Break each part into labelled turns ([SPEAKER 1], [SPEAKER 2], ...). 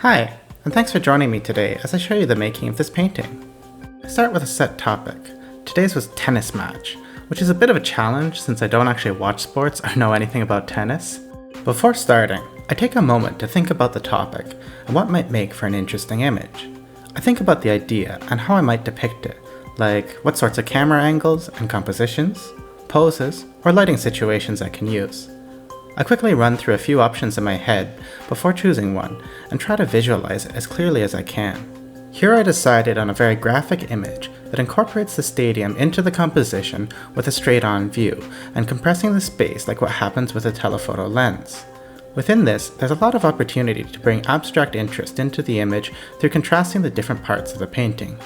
[SPEAKER 1] Hi, and thanks for joining me today as I show you the making of this painting. I start with a set topic. Today's was tennis match, which is a bit of a challenge since I don't actually watch sports or know anything about tennis. Before starting, I take a moment to think about the topic and what might make for an interesting image. I think about the idea and how I might depict it, like what sorts of camera angles and compositions, poses, or lighting situations I can use. I quickly run through a few options in my head before choosing one and try to visualize it as clearly as I can. Here I decided on a very graphic image that incorporates the stadium into the composition with a straight-on view and compressing the space like what happens with a telephoto lens. Within this, there's a lot of opportunity to bring abstract interest into the image through contrasting the different parts of the painting.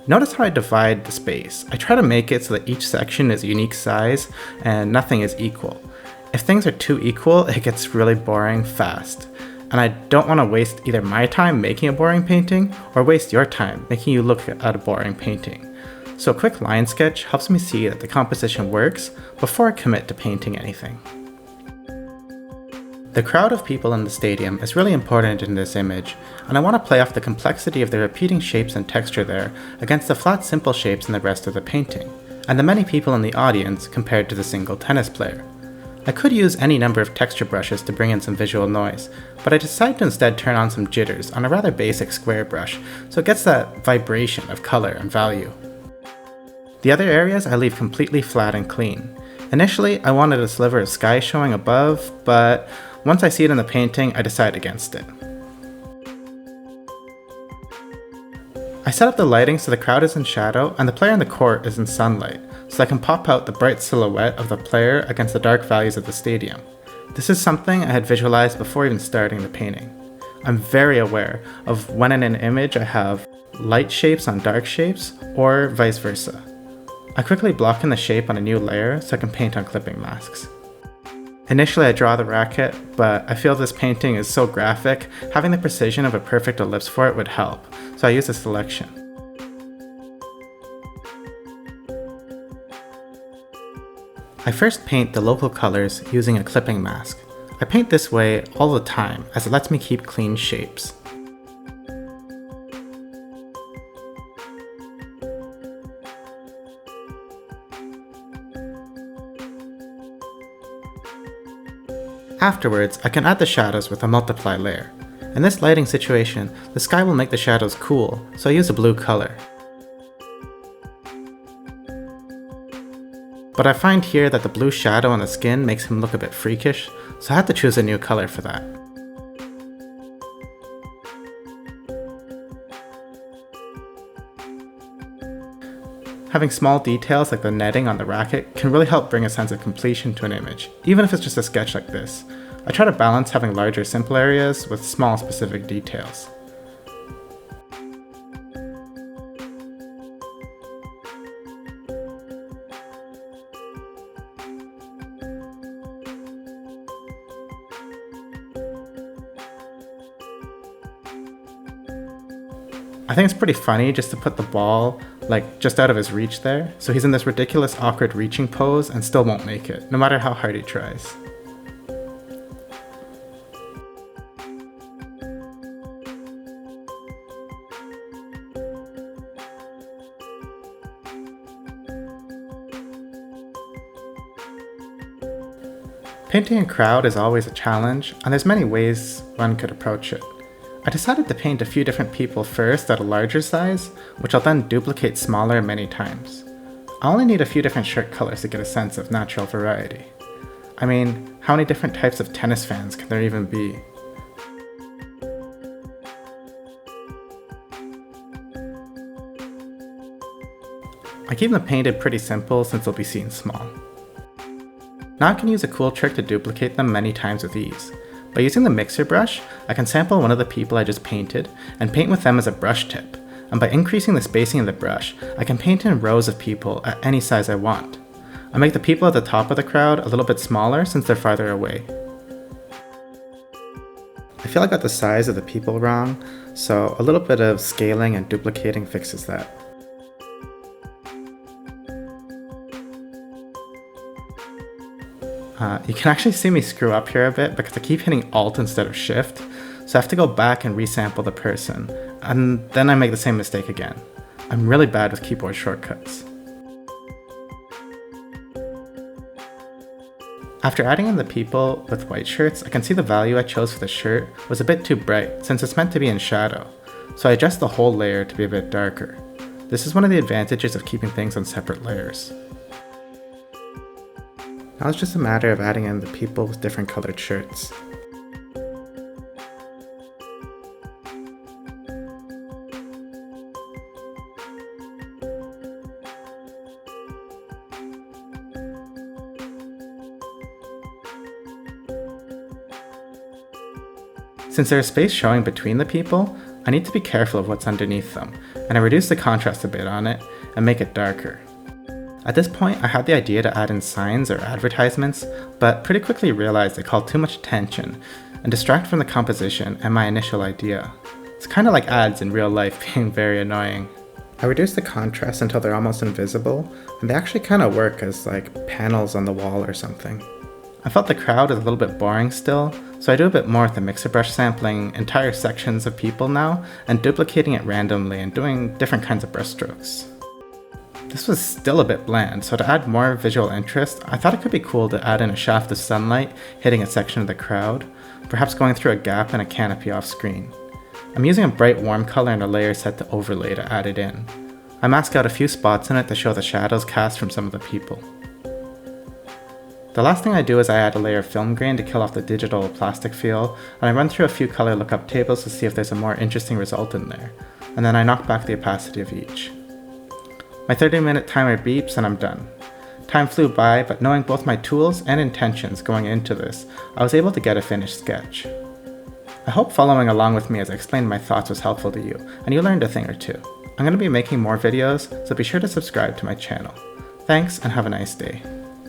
[SPEAKER 1] Notice how I divide the space. I try to make it so that each section is a unique size and nothing is equal. If things are too equal, it gets really boring fast. And I don't want to waste either my time making a boring painting or waste your time making you look at a boring painting. So a quick line sketch helps me see that the composition works before I commit to painting anything. The crowd of people in the stadium is really important in this image, and I want to play off the complexity of the repeating shapes and texture there against the flat simple shapes in the rest of the painting, and the many people in the audience compared to the single tennis player. I could use any number of texture brushes to bring in some visual noise, but I decided to instead turn on some jitters on a rather basic square brush so it gets that vibration of color and value. The other areas I leave completely flat and clean. Initially, I wanted a sliver of sky showing above, but once I see it in the painting, I decide against it. I set up the lighting so the crowd is in shadow and the player in the court is in sunlight, so I can pop out the bright silhouette of the player against the dark values of the stadium. This is something I had visualized before even starting the painting. I'm very aware of when in an image I have light shapes on dark shapes, or vice versa. I quickly block in the shape on a new layer so I can paint on clipping masks. Initially I draw the racket, but I feel this painting is so graphic, having the precision of a perfect ellipse for it would help, so I use a selection. I first paint the local colors using a clipping mask. I paint this way all the time as it lets me keep clean shapes. Afterwards, I can add the shadows with a multiply layer. In this lighting situation, the sky will make the shadows cool, so I use a blue color. But I find here that the blue shadow on the skin makes him look a bit freakish, so I had to choose a new color for that. Having small details like the netting on the racket can really help bring a sense of completion to an image, even if it's just a sketch like this. I try to balance having larger simple areas with small specific details. I think it's pretty funny just to put the ball just out of his reach there, so he's in this ridiculous awkward reaching pose and still won't make it, no matter how hard he tries. Painting a crowd is always a challenge, and there's many ways one could approach it. I decided to paint a few different people first at a larger size, which I'll then duplicate smaller many times. I only need a few different shirt colors to get a sense of natural variety. I mean, how many different types of tennis fans can there even be? I keep them painted pretty simple since they'll be seen small. Now I can use a cool trick to duplicate them many times with ease. By using the mixer brush, I can sample one of the people I just painted and paint with them as a brush tip, and by increasing the spacing of the brush, I can paint in rows of people at any size I want. I make the people at the top of the crowd a little bit smaller since they're farther away. I feel I got the size of the people wrong, so a little bit of scaling and duplicating fixes that. You can actually see me screw up here a bit because I keep hitting Alt instead of Shift, so I have to go back and resample the person, and then I make the same mistake again. I'm really bad with keyboard shortcuts. After adding in the people with white shirts, I can see the value I chose for the shirt was a bit too bright since it's meant to be in shadow, so I adjust the whole layer to be a bit darker. This is one of the advantages of keeping things on separate layers. Now it's just a matter of adding in the people with different colored shirts. Since there is space showing between the people, I need to be careful of what's underneath them, and I reduce the contrast a bit on it and make it darker. At this point, I had the idea to add in signs or advertisements, but pretty quickly realized they call too much attention and distract from the composition and my initial idea. It's kind of like ads in real life being very annoying. I reduced the contrast until they're almost invisible, and they actually kind of work as like panels on the wall or something. I felt the crowd is a little bit boring still, so I do a bit more with the mixer brush, sampling entire sections of people now and duplicating it randomly and doing different kinds of brush strokes. This was still a bit bland, so to add more visual interest, I thought it could be cool to add in a shaft of sunlight hitting a section of the crowd, perhaps going through a gap in a canopy off screen. I'm using a bright warm color and a layer set to overlay to add it in. I mask out a few spots in it to show the shadows cast from some of the people. The last thing I do is I add a layer of film grain to kill off the digital plastic feel, and I run through a few color lookup tables to see if there's a more interesting result in there, and then I knock back the opacity of each. My 30-minute timer beeps and I'm done. Time flew by, but knowing both my tools and intentions going into this, I was able to get a finished sketch. I hope following along with me as I explained my thoughts was helpful to you, and you learned a thing or two. I'm going to be making more videos, so be sure to subscribe to my channel. Thanks, and have a nice day.